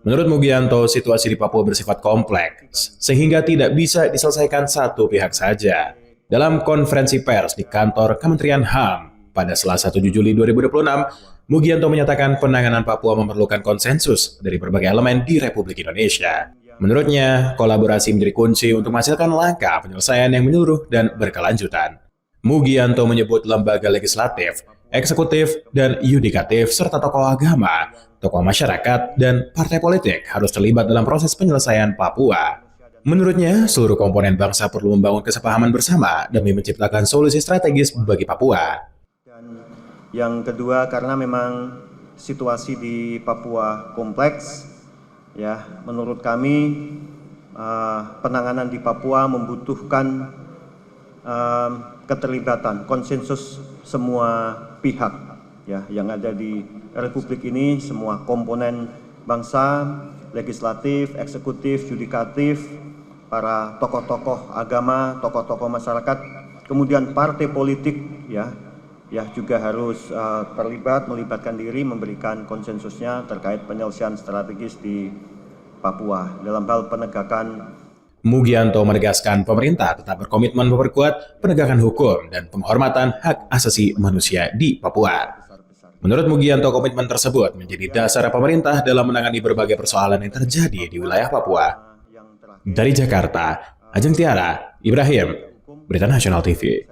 Menurut Mugianto, situasi di Papua bersifat kompleks, sehingga tidak bisa diselesaikan satu pihak saja. Dalam konferensi pers di kantor Kementerian HAM pada Selasa 7 Juli 2026, Mugianto menyatakan penanganan Papua memerlukan konsensus dari berbagai elemen di Republik Indonesia. Menurutnya, kolaborasi menjadi kunci untuk menghasilkan langkah penyelesaian yang menyeluruh dan berkelanjutan. Mugianto menyebut lembaga legislatif, eksekutif, dan yudikatif, serta tokoh agama, tokoh masyarakat, dan partai politik harus terlibat dalam proses penyelesaian Papua. Menurutnya, seluruh komponen bangsa perlu membangun kesepahaman bersama demi menciptakan solusi strategis bagi Papua. Dan yang kedua, karena memang situasi di Papua kompleks, ya, menurut kami penanganan di Papua membutuhkan keterlibatan, konsensus semua pihak, ya, yang ada di Republik ini, semua komponen bangsa, legislatif, eksekutif, yudikatif, para tokoh-tokoh agama, tokoh-tokoh masyarakat, kemudian partai politik, ya juga harus terlibat, melibatkan diri, memberikan konsensusnya terkait penyelesaian strategis di Papua dalam hal penegakan. Mugianto menegaskan pemerintah tetap berkomitmen memperkuat penegakan hukum dan penghormatan hak asasi manusia di Papua. Menurut Mugianto, komitmen tersebut menjadi dasar pemerintah dalam menangani berbagai persoalan yang terjadi di wilayah Papua. Dari Jakarta, Ajeng Tiara, Ibrahim, Berita Nasional TV.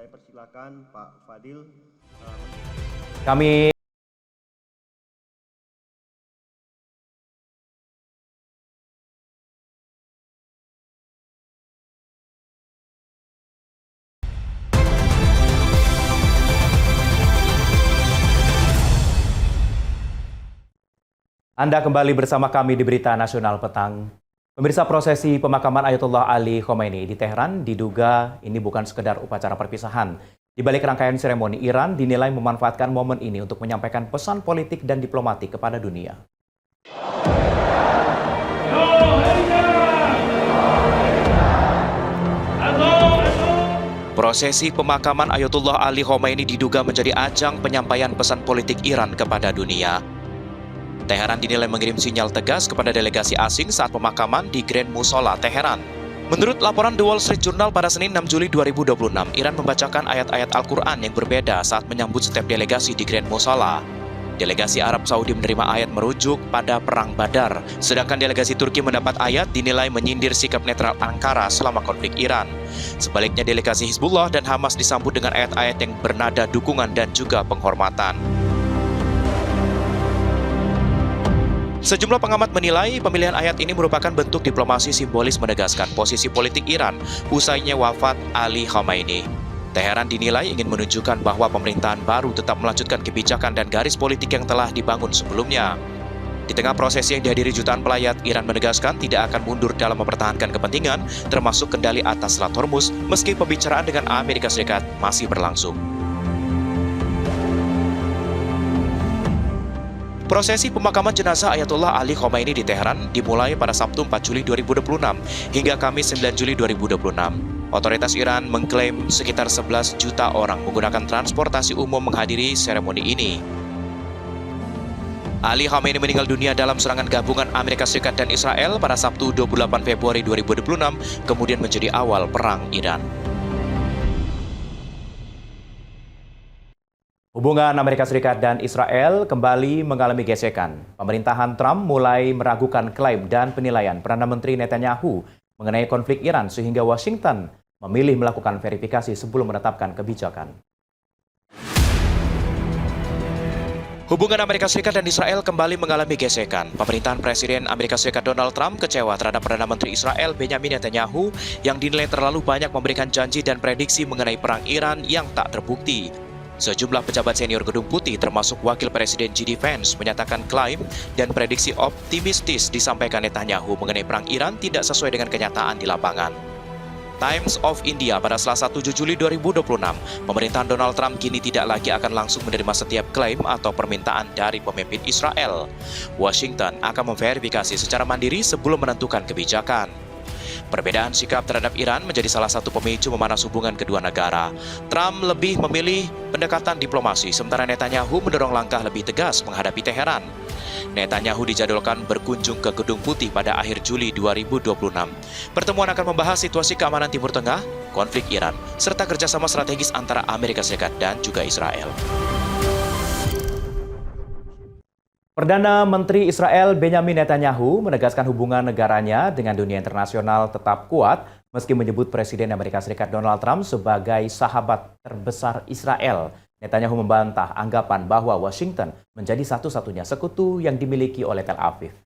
Kami Anda kembali bersama kami di Berita Nasional Petang. Pemirsa, prosesi pemakaman Ayatollah Ali Khomeini di Teheran diduga ini bukan sekedar upacara perpisahan. Di balik rangkaian seremoni, Iran dinilai memanfaatkan momen ini untuk menyampaikan pesan politik dan diplomatik kepada dunia. Prosesi pemakaman Ayatollah Ali Khomeini diduga menjadi ajang penyampaian pesan politik Iran kepada dunia. Teheran dinilai mengirim sinyal tegas kepada delegasi asing saat pemakaman di Grand Musola, Teheran. Menurut laporan The Wall Street Journal pada Senin 6 Juli 2026, Iran membacakan ayat-ayat Al-Quran yang berbeda saat menyambut setiap delegasi di Grand Musola. Delegasi Arab Saudi menerima ayat merujuk pada Perang Badar, sedangkan delegasi Turki mendapat ayat dinilai menyindir sikap netral Ankara selama konflik Iran. Sebaliknya, delegasi Hizbullah dan Hamas disambut dengan ayat-ayat yang bernada dukungan dan juga penghormatan. Sejumlah pengamat menilai pemilihan ayat ini merupakan bentuk diplomasi simbolis menegaskan posisi politik Iran usainya wafat Ali Khomeini. Teheran dinilai ingin menunjukkan bahwa pemerintahan baru tetap melanjutkan kebijakan dan garis politik yang telah dibangun sebelumnya. Di tengah prosesi yang dihadiri jutaan pelayat, Iran menegaskan tidak akan mundur dalam mempertahankan kepentingan, termasuk kendali atas Selat Hormuz, meski pembicaraan dengan Amerika Serikat masih berlangsung. Prosesi pemakaman jenazah Ayatollah Ali Khomeini di Teheran dimulai pada Sabtu 4 Juli 2026 hingga Kamis 9 Juli 2026. Otoritas Iran mengklaim sekitar 11 juta orang menggunakan transportasi umum menghadiri seremoni ini. Ali Khomeini meninggal dunia dalam serangan gabungan Amerika Serikat dan Israel pada Sabtu 28 Februari 2026, kemudian menjadi awal perang Iran. Hubungan Amerika Serikat dan Israel kembali mengalami gesekan. Pemerintahan Trump mulai meragukan klaim dan penilaian Perdana Menteri Netanyahu mengenai konflik Iran sehingga Washington memilih melakukan verifikasi sebelum menetapkan kebijakan. Hubungan Amerika Serikat dan Israel kembali mengalami gesekan. Pemerintahan Presiden Amerika Serikat Donald Trump kecewa terhadap Perdana Menteri Israel Benjamin Netanyahu yang dinilai terlalu banyak memberikan janji dan prediksi mengenai perang Iran yang tak terbukti. Sejumlah pejabat senior Gedung Putih termasuk Wakil Presiden J.D. Vance menyatakan klaim dan prediksi optimistis disampaikan Netanyahu mengenai perang Iran tidak sesuai dengan kenyataan di lapangan. Times of India pada Selasa 7 Juli 2026, pemerintahan Donald Trump kini tidak lagi akan langsung menerima setiap klaim atau permintaan dari pemimpin Israel. Washington akan memverifikasi secara mandiri sebelum menentukan kebijakan. Perbedaan sikap terhadap Iran menjadi salah satu pemicu memanas hubungan kedua negara. Trump lebih memilih pendekatan diplomasi, sementara Netanyahu mendorong langkah lebih tegas menghadapi Teheran. Netanyahu dijadwalkan berkunjung ke Gedung Putih pada akhir Juli 2026. Pertemuan akan membahas situasi keamanan Timur Tengah, konflik Iran, serta kerjasama strategis antara Amerika Serikat dan juga Israel. Perdana Menteri Israel Benjamin Netanyahu menegaskan hubungan negaranya dengan dunia internasional tetap kuat meski menyebut Presiden Amerika Serikat Donald Trump sebagai sahabat terbesar Israel. Netanyahu membantah anggapan bahwa Washington menjadi satu-satunya sekutu yang dimiliki oleh Tel Aviv.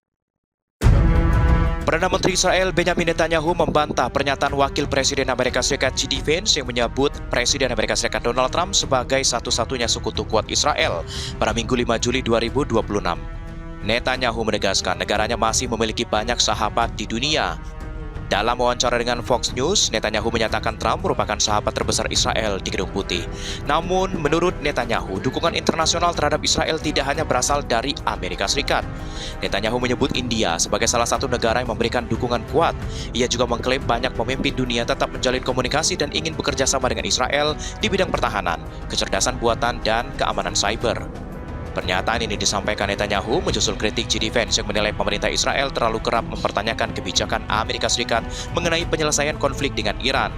Perdana Menteri Israel Benjamin Netanyahu membantah pernyataan Wakil Presiden Amerika Serikat J.D. Vance yang menyebut Presiden Amerika Serikat Donald Trump sebagai satu-satunya sekutu kuat Israel pada Minggu 5 Juli 2026. Netanyahu menegaskan negaranya masih memiliki banyak sahabat di dunia. Dalam wawancara dengan Fox News, Netanyahu menyatakan Trump merupakan sahabat terbesar Israel di Gedung Putih. Namun, menurut Netanyahu, dukungan internasional terhadap Israel tidak hanya berasal dari Amerika Serikat. Netanyahu menyebut India sebagai salah satu negara yang memberikan dukungan kuat. Ia juga mengklaim banyak pemimpin dunia tetap menjalin komunikasi dan ingin bekerja sama dengan Israel di bidang pertahanan, kecerdasan buatan, dan keamanan cyber. Pernyataan ini disampaikan Netanyahu menyusul kritik J.D. Vance yang menilai pemerintah Israel terlalu kerap mempertanyakan kebijakan Amerika Serikat mengenai penyelesaian konflik dengan Iran.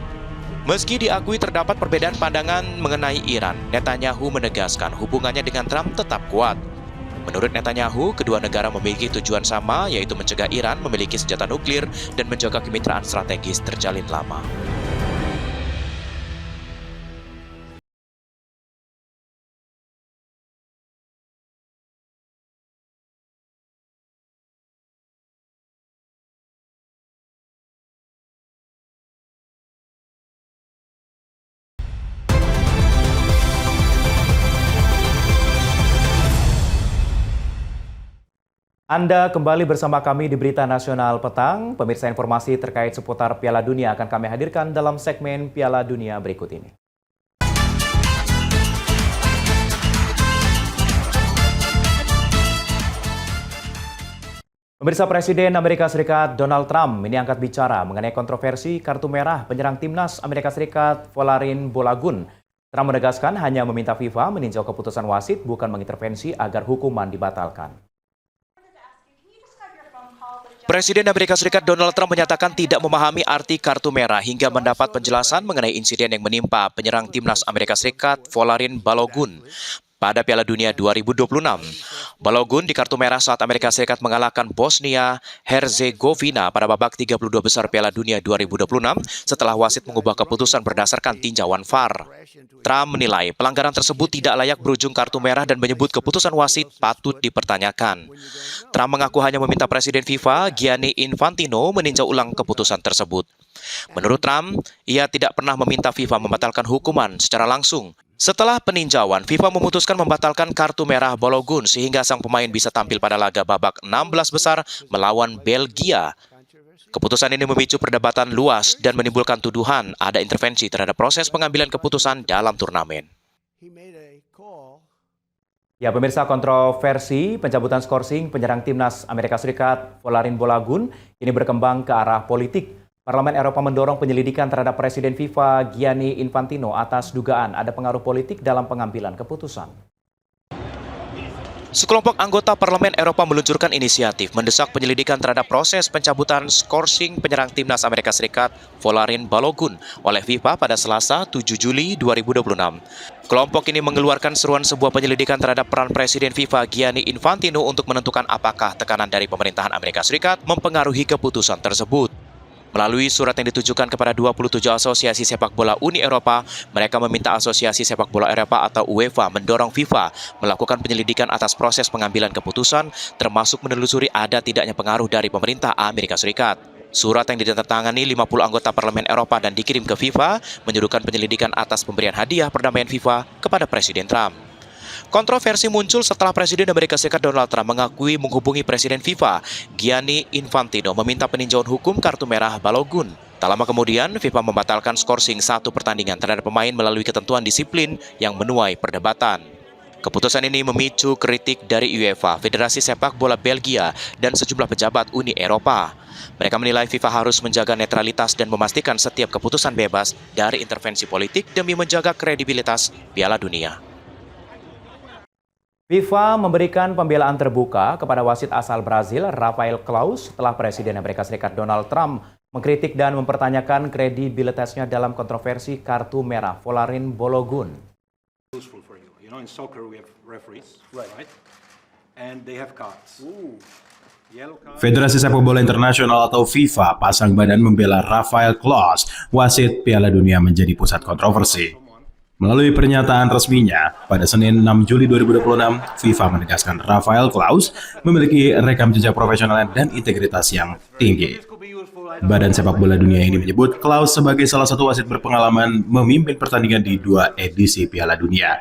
Meski diakui terdapat perbedaan pandangan mengenai Iran, Netanyahu menegaskan hubungannya dengan Trump tetap kuat. Menurut Netanyahu, kedua negara memiliki tujuan sama, yaitu mencegah Iran memiliki senjata nuklir dan menjaga kemitraan strategis terjalin lama. Anda kembali bersama kami di Berita Nasional Petang. Pemirsa, informasi terkait seputar Piala Dunia akan kami hadirkan dalam segmen Piala Dunia berikut ini. Pemirsa, Presiden Amerika Serikat Donald Trump ini angkat bicara mengenai kontroversi kartu merah penyerang timnas Amerika Serikat Folarin Balogun. Trump menegaskan hanya meminta FIFA meninjau keputusan wasit, bukan mengintervensi agar hukuman dibatalkan. Presiden Amerika Serikat Donald Trump menyatakan tidak memahami arti kartu merah hingga mendapat penjelasan mengenai insiden yang menimpa penyerang timnas Amerika Serikat Folarin Balogun pada Piala Dunia 2026. Balogun di kartu merah saat Amerika Serikat mengalahkan Bosnia Herzegovina pada babak 32 besar Piala Dunia 2026 setelah wasit mengubah keputusan berdasarkan tinjauan VAR. Trump menilai pelanggaran tersebut tidak layak berujung kartu merah dan menyebut keputusan wasit patut dipertanyakan. Trump mengaku hanya meminta Presiden FIFA Gianni Infantino meninjau ulang keputusan tersebut. Menurut Trump, ia tidak pernah meminta FIFA membatalkan hukuman secara langsung. Setelah peninjauan, FIFA memutuskan membatalkan kartu merah Balogun sehingga sang pemain bisa tampil pada laga babak 16 besar melawan Belgia. Keputusan ini memicu perdebatan luas dan menimbulkan tuduhan ada intervensi terhadap proses pengambilan keputusan dalam turnamen. Ya, pemirsa, kontroversi pencabutan skorsing penyerang timnas Amerika Serikat Folarin Balogun ini berkembang ke arah politik. Parlemen Eropa mendorong penyelidikan terhadap Presiden FIFA Gianni Infantino atas dugaan ada pengaruh politik dalam pengambilan keputusan. Sekelompok anggota Parlemen Eropa meluncurkan inisiatif mendesak penyelidikan terhadap proses pencabutan skorsing penyerang timnas Amerika Serikat Folarin Balogun oleh FIFA pada Selasa 7 Juli 2026. Kelompok ini mengeluarkan seruan sebuah penyelidikan terhadap peran Presiden FIFA Gianni Infantino untuk menentukan apakah tekanan dari pemerintahan Amerika Serikat mempengaruhi keputusan tersebut. Melalui surat yang ditujukan kepada 27 asosiasi sepak bola Uni Eropa, mereka meminta Asosiasi Sepak Bola Eropa atau UEFA mendorong FIFA melakukan penyelidikan atas proses pengambilan keputusan, termasuk menelusuri ada tidaknya pengaruh dari pemerintah Amerika Serikat. Surat yang ditandatangani 50 anggota Parlemen Eropa dan dikirim ke FIFA menyuruhkan penyelidikan atas pemberian hadiah perdamaian FIFA kepada Presiden Trump. Kontroversi muncul setelah Presiden Amerika Serikat Donald Trump mengakui menghubungi Presiden FIFA Gianni Infantino meminta peninjauan hukum kartu merah Balogun. Tak lama kemudian, FIFA membatalkan skorsing satu pertandingan terhadap pemain melalui ketentuan disiplin yang menuai perdebatan. Keputusan ini memicu kritik dari UEFA, Federasi Sepak Bola Belgia, dan sejumlah pejabat Uni Eropa. Mereka menilai FIFA harus menjaga netralitas dan memastikan setiap keputusan bebas dari intervensi politik demi menjaga kredibilitas Piala Dunia. FIFA memberikan pembelaan terbuka kepada wasit asal Brazil, Rafael Claus, setelah Presiden Amerika Serikat Donald Trump mengkritik dan mempertanyakan kredibilitasnya dalam kontroversi kartu merah Folarin Balogun. Federasi Sepak Bola Internasional atau FIFA pasang badan membela Rafael Claus, wasit Piala Dunia menjadi pusat kontroversi. Melalui pernyataan resminya, pada Senin 6 Juli 2026, FIFA menegaskan Rafael Claus memiliki rekam jejak profesional dan integritas yang tinggi. Badan Sepak Bola Dunia ini menyebut Claus sebagai salah satu wasit berpengalaman memimpin pertandingan di 2 edisi Piala Dunia.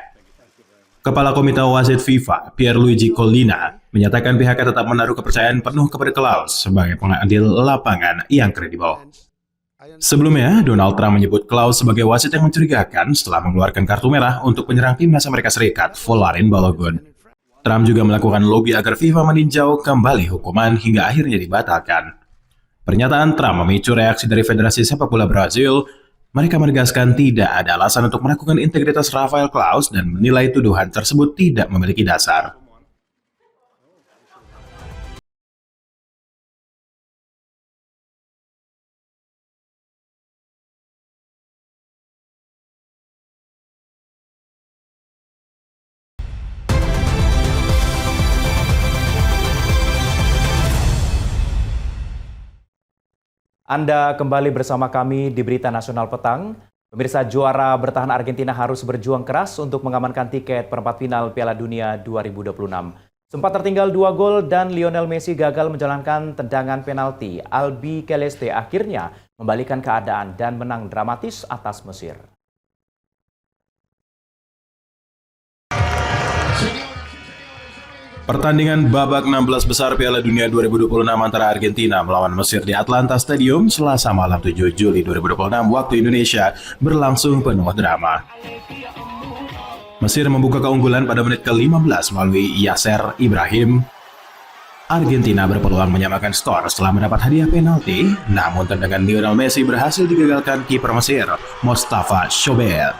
Kepala Komite Wasit FIFA, Pierluigi Collina, menyatakan pihaknya tetap menaruh kepercayaan penuh kepada Claus sebagai pengadil lapangan yang kredibel. Sebelumnya, Donald Trump menyebut Claus sebagai wasit yang mencurigakan setelah mengeluarkan kartu merah untuk penyerang timnas Amerika Serikat, Folarin Balogun. Trump juga melakukan lobi agar FIFA meninjau kembali hukuman hingga akhirnya dibatalkan. Pernyataan Trump memicu reaksi dari Federasi Sepak Bola Brazil. Mereka menegaskan tidak ada alasan untuk meragukan integritas Rafael Claus dan menilai tuduhan tersebut tidak memiliki dasar. Anda kembali bersama kami di Berita Nasional Petang. Pemirsa, juara bertahan Argentina harus berjuang keras untuk mengamankan tiket perempat final Piala Dunia 2026. Sempat tertinggal 2 gol dan Lionel Messi gagal menjalankan tendangan penalti. Albi Celeste akhirnya membalikan keadaan dan menang dramatis atas Mesir. Pertandingan babak 16 besar Piala Dunia 2026 antara Argentina melawan Mesir di Atlanta Stadium Selasa malam 7 Juli 2026 waktu Indonesia berlangsung penuh drama. Mesir membuka keunggulan pada menit ke-15 melalui Yasser Ibrahim. Argentina berpeluang menyamakan skor setelah mendapat hadiah penalti, namun tendangan Lionel Messi berhasil digagalkan kiper Mesir, Mostafa Shober.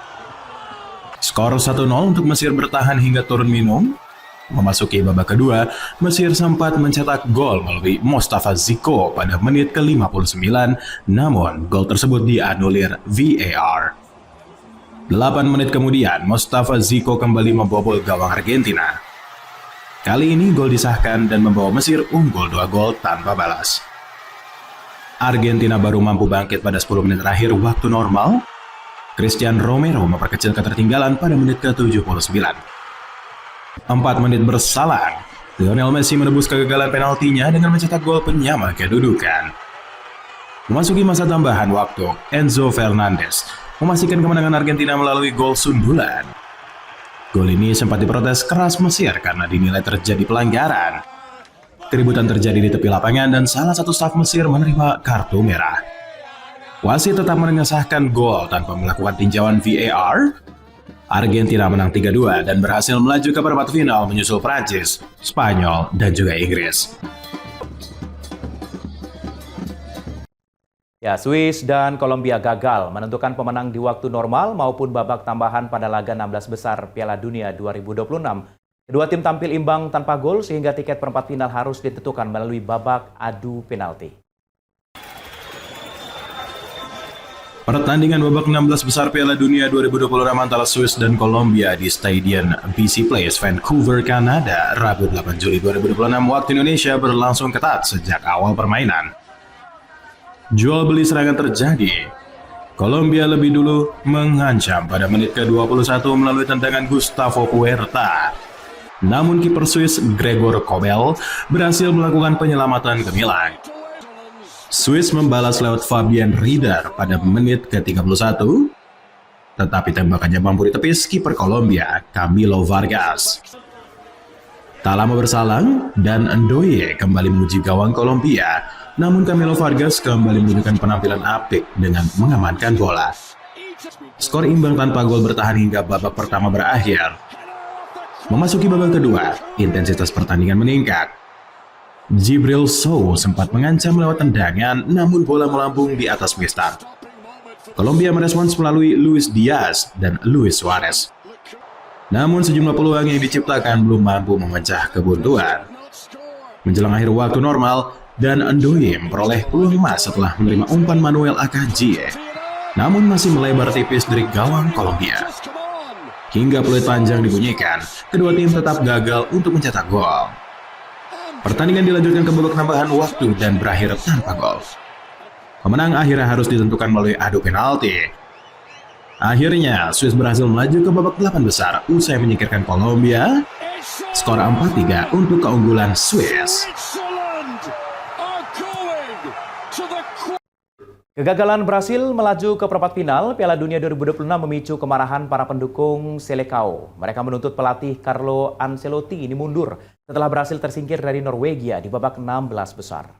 Skor 1-0 untuk Mesir bertahan hingga turun minum. Memasuki babak kedua, Mesir sempat mencetak gol melalui Mostafa Ziko pada menit ke-59, namun gol tersebut dianulir VAR. 8 menit kemudian, Mostafa Ziko kembali membobol gawang Argentina. Kali ini gol disahkan dan membawa Mesir unggul 2 gol tanpa balas. Argentina baru mampu bangkit pada 10 menit terakhir waktu normal. Cristian Romero memperkecil ketertinggalan pada menit ke-79. 4 menit berselang, Lionel Messi menebus kegagalan penaltinya dengan mencetak gol penyama kedudukan. Memasuki masa tambahan waktu, Enzo Fernandez memastikan kemenangan Argentina melalui gol sundulan. Gol ini sempat diprotes keras Mesir karena dinilai terjadi pelanggaran. Keributan terjadi di tepi lapangan dan salah satu staf Mesir menerima kartu merah. Wasit tetap mengesahkan gol tanpa melakukan tinjauan VAR. Argentina menang 3-2 dan berhasil melaju ke perempat final menyusul Prancis, Spanyol, dan juga Inggris. Ya, Swiss dan Kolombia gagal menentukan pemenang di waktu normal maupun babak tambahan pada laga 16 besar Piala Dunia 2026. Kedua tim tampil imbang tanpa gol sehingga tiket perempat final harus ditentukan melalui babak adu penalti. Pertandingan babak 16 besar Piala Dunia 2026 antara Swiss dan Kolombia di Stadion BC Place, Vancouver, Kanada, Rabu 8 Juli 2026 waktu Indonesia berlangsung ketat sejak awal permainan. Jual beli serangan terjadi. Kolombia lebih dulu mengancam pada menit ke-21 melalui tendangan Gustavo Puerta. Namun kiper Swiss Gregor Kobel berhasil melakukan penyelamatan gemilang. Swiss membalas lewat Fabian Rieder pada menit ke-31, tetapi tembakannya mampu ditepis kiper Kolombia, Camilo Vargas. Tak lama bersalang, dan Ndoye kembali menguji gawang Kolombia, namun Camilo Vargas kembali menunjukkan penampilan apik dengan mengamankan bola. Skor imbang tanpa gol bertahan hingga babak pertama berakhir. Memasuki babak kedua, intensitas pertandingan meningkat. Djibril Sow sempat mengancam lewat tendangan, namun bola melambung di atas Wistar. Kolombia merespons melalui Luis Diaz dan Luis Suarez. Namun sejumlah peluang yang diciptakan belum mampu memecah kebuntuan. Menjelang akhir waktu normal, dan Ndoye memperoleh peluang emas setelah menerima umpan Manuel Akanji, namun masih melebar tipis dari gawang Kolombia. Hingga peluit panjang dibunyikan, kedua tim tetap gagal untuk mencetak gol. Pertandingan dilanjutkan ke babak tambahan waktu dan berakhir tanpa gol. Pemenang akhirnya harus ditentukan melalui adu penalti. Akhirnya, Swiss berhasil melaju ke babak 8 besar usai menyingkirkan Kolombia. Skor 4-3 untuk keunggulan Swiss. Kegagalan Brasil melaju ke perempat final Piala Dunia 2026 memicu kemarahan para pendukung Seleção. Mereka menuntut pelatih Carlo Ancelotti ini mundur setelah berhasil tersingkir dari Norwegia di babak 16 besar.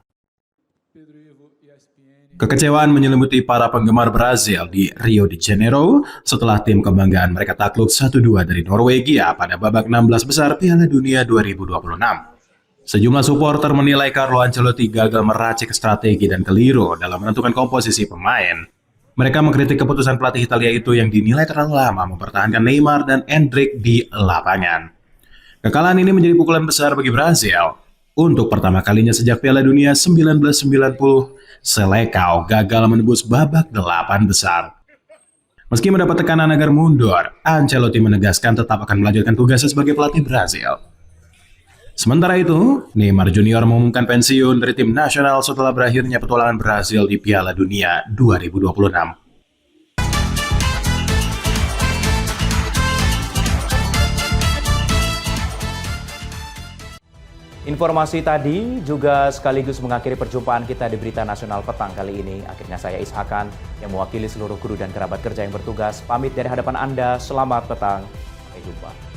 Kekecewaan menyelimuti para penggemar Brazil di Rio de Janeiro setelah tim kebanggaan mereka takluk 1-2 dari Norwegia pada babak 16 besar Piala Dunia 2026. Sejumlah supporter menilai Carlo Ancelotti gagal meracik strategi dan keliru dalam menentukan komposisi pemain. Mereka mengkritik keputusan pelatih Italia itu yang dinilai terlalu lama mempertahankan Neymar dan Endrick di lapangan. Kekalahan ini menjadi pukulan besar bagi Brazil. Untuk pertama kalinya sejak Piala Dunia 1990, Seleção gagal menembus babak 8 besar. Meski mendapat tekanan agar mundur, Ancelotti menegaskan tetap akan melanjutkan tugasnya sebagai pelatih Brazil. Sementara itu, Neymar Junior mengumumkan pensiun dari tim nasional setelah berakhirnya petualangan Brazil di Piala Dunia 2026. Informasi tadi juga sekaligus mengakhiri perjumpaan kita di Berita Nasional Petang kali ini. Akhirnya saya Ishakan yang mewakili seluruh guru dan kerabat kerja yang bertugas pamit dari hadapan Anda. Selamat petang, sampai jumpa.